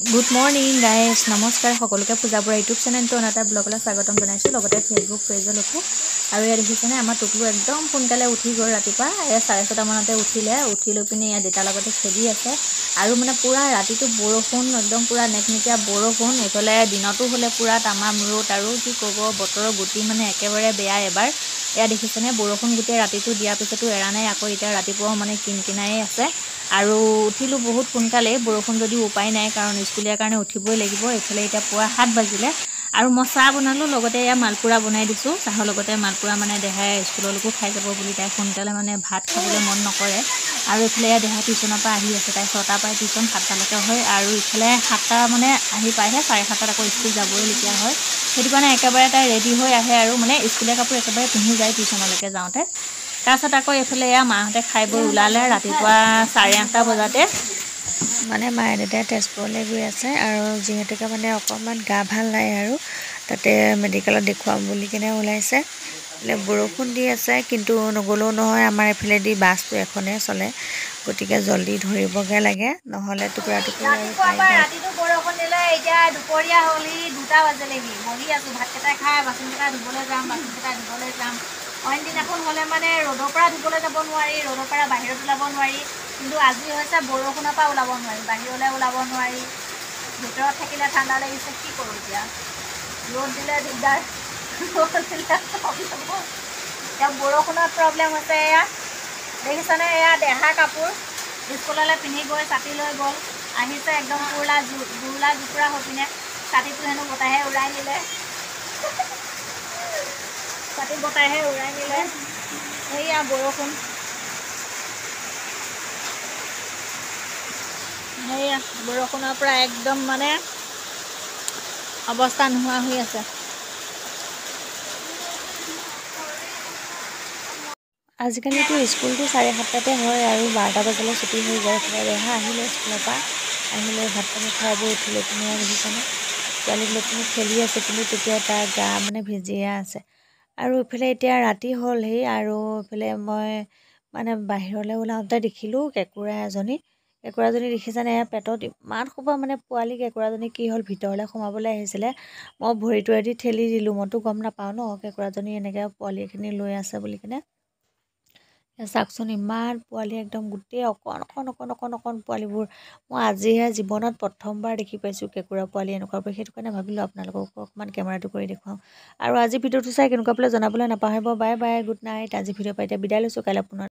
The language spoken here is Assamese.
গুড মৰ্ণিং গাইজ, নমস্কাৰ সকলোকে পূজাপুৰা ইউটিউব চেনেলটো এটা ব্লগলৈ স্বাগতম জনাইছোঁ। লগতে ফেচবুক পেজো লিখোঁ। আৰু ইয়াত দেখিছেনে আমাৰ টুকলু একদম সোনকালে উঠি গ'ল। ৰাতিপুৱা 6:30মানতে উঠি লৈ পিনে ইয়াত দেউতাৰ লগতে খেলি আছে। আৰু মানে পূৰা ৰাতিটো বৰষুণ, একদম পূৰা নেকনেকীয়া বৰষুণ। এইফালে দিনতো হ'লে পূৰা তামাম ৰ'দ, আৰু কি ক'ব, বতৰৰ গতি মানে একেবাৰে বেয়া এবাৰ। এয়া দেখিছেনে, বৰষুণ গোটেই ৰাতিটো দিয়াৰ পিছতো এৰা নাই। আকৌ এতিয়া ৰাতিপুৱাও মানে কিনকিনায়ে আছে। আৰু উঠিলোঁ বহুত সোনকালেই, বৰষুণ যদিও উপায় নাই, কাৰণ স্কুলীয়া কাৰণে উঠিবই লাগিব। এইফালে এতিয়া পুৱা 7 বাজিলে আৰু মই চাহ বনালোঁ, লগতে এয়া মালপোৰা বনাই দিছোঁ। চাহৰ লগতে মালপোৰা মানে দেহাই স্কুললৈকো খাই যাব বুলি তাই সোনকালে মানে ভাত খাবলৈ মন নকৰে। আৰু এইফালে এয়া দেহা টিউশ্যনৰ পৰা আহি আছে। তাই 6টাৰ পৰাই টিউশ্যন, 7টালৈকে হয়। আৰু ইফালে 7টা মানে আহি পায়হে, 7:30 আকৌ স্কুল যাবইলগীয়া হয়। সেইটো কাৰণে একেবাৰে তাই ৰেডি হৈ আহে, আৰু মানে স্কুলীয়া কাপোৰ একেবাৰে পিন্ধি যায় টিউশ্যনলৈকে যাওঁতে। তাৰপিছত আকৌ এইফালে এয়া মাহঁতে খাই বৈ ওলালে ৰাতিপুৱা 8:30 বজাতে। মানে মায়ে দেউতাই তেজপুৰলৈ গৈ আছে, আৰু যিহেতুকে মানে অকণমান গা ভাল নাই, আৰু তাতে মেডিকেলত দেখুৱাম বুলি কিনে ওলাইছে। বৰষুণ দি আছে, কিন্তু নগ'লেও নহয়, আমাৰ এইফালেদি বাছটো এখনেই চলে, গতিকে জল্দি ধৰিবগৈ লাগে, নহ'লে টুকুৰা টুকুৰি আৰু ৰাতিটো বৰষুণ দিলে। এতিয়া দুপৰীয়া হ'লহি, 2টা বাজিলেহি। বহি আছোঁ, ভাতকেইটা খাই বাচনকেইটা ধুবলৈ যাম। অইন দিনাখন হ'লে মানে ৰ'দৰ পৰা ধুবলৈ যাব নোৱাৰি, ৰ'দৰ পৰা বাহিৰত ওলাব নোৱাৰি। কিন্তু আজি হৈছে বৰষুণৰ পৰা ওলাব নোৱাৰি, বাহিৰলৈ ওলাব নোৱাৰি। ভিতৰত থাকিলে ঠাণ্ডা লাগিছে, কি কৰোঁ এতিয়া? ৰ'দ দিলে দিগদাৰ, ৰ'দ দিলে প্ৰব্লেম। এতিয়া বৰষুণৰ প্ৰব্লেম হৈছে। এয়া দেখিছেনে, এয়া দেহা কাপোৰ স্কুললৈ পিন্ধি গৈ ছাতি লৈ গ'ল, আহিছে একদম জুৰুলা জুপুৰা হৈ পিনে। ছাতিটো হেনো বতাহে উৰাই নিলে, সেয়া বৰষুণ, সেয়া বৰষুণৰ পৰা একদম মানে অৱস্থা নোহোৱা হৈ আছে। আজিকালিতো স্কুলটো 7:30টাতে হয়, আৰু 12টা বজালৈ ছুটি হৈ যায়। দেহা আহিলে স্কুলৰ পৰা, আহিলৈ ভাত পানী খাই বৈ উঠি লৈ পিনে দেখিছেনে, ছোৱালীক লৈ পিনে খেলি আছে, কিন্তু তেতিয়াও তাৰ গা মানে ভিজিয়ে আছে। আৰু ইফালে এতিয়া ৰাতি হ'লহি, আৰু ইফালে মই মানে বাহিৰলৈ ওলাওঁতে দেখিলোঁ কেঁকুৰাজনী দেখিছেনে, পেটত ইমান সোপা মানে পোৱালি। কেঁকুৰাজনী কি হ'ল, ভিতৰলৈ সোমাবলৈ আহিছিলে, মই ভৰিটোৱেদি ঠেলি দিলোঁ। মইতো গম নাপাওঁ ন কেঁকুৰাজনী এনেকৈ পোৱালিখিনি লৈ আছে বুলি কিনে। চাওকচোন, ইমান পোৱালি, একদম গোটেই অকণ পোৱালিবোৰ। মই আজিহে জীৱনত প্ৰথমবাৰ দেখি পাইছোঁ কেঁকুৰা পোৱালি এনেকুৱা। সেইটো কাৰণে ভাবিলোঁ আপোনালোককো অকণমান কেমেৰাটো কৰি দেখুৱাওঁ। আৰু আজি ভিডিঅ'টো চাই কেনেকুৱা পালে জনাবলৈ নাপাহৰিব। Bye bye, good night. আজি ভিডিঅ'ৰ পৰা এতিয়া বিদায় লৈছোঁ, কাইলৈ পুনৰ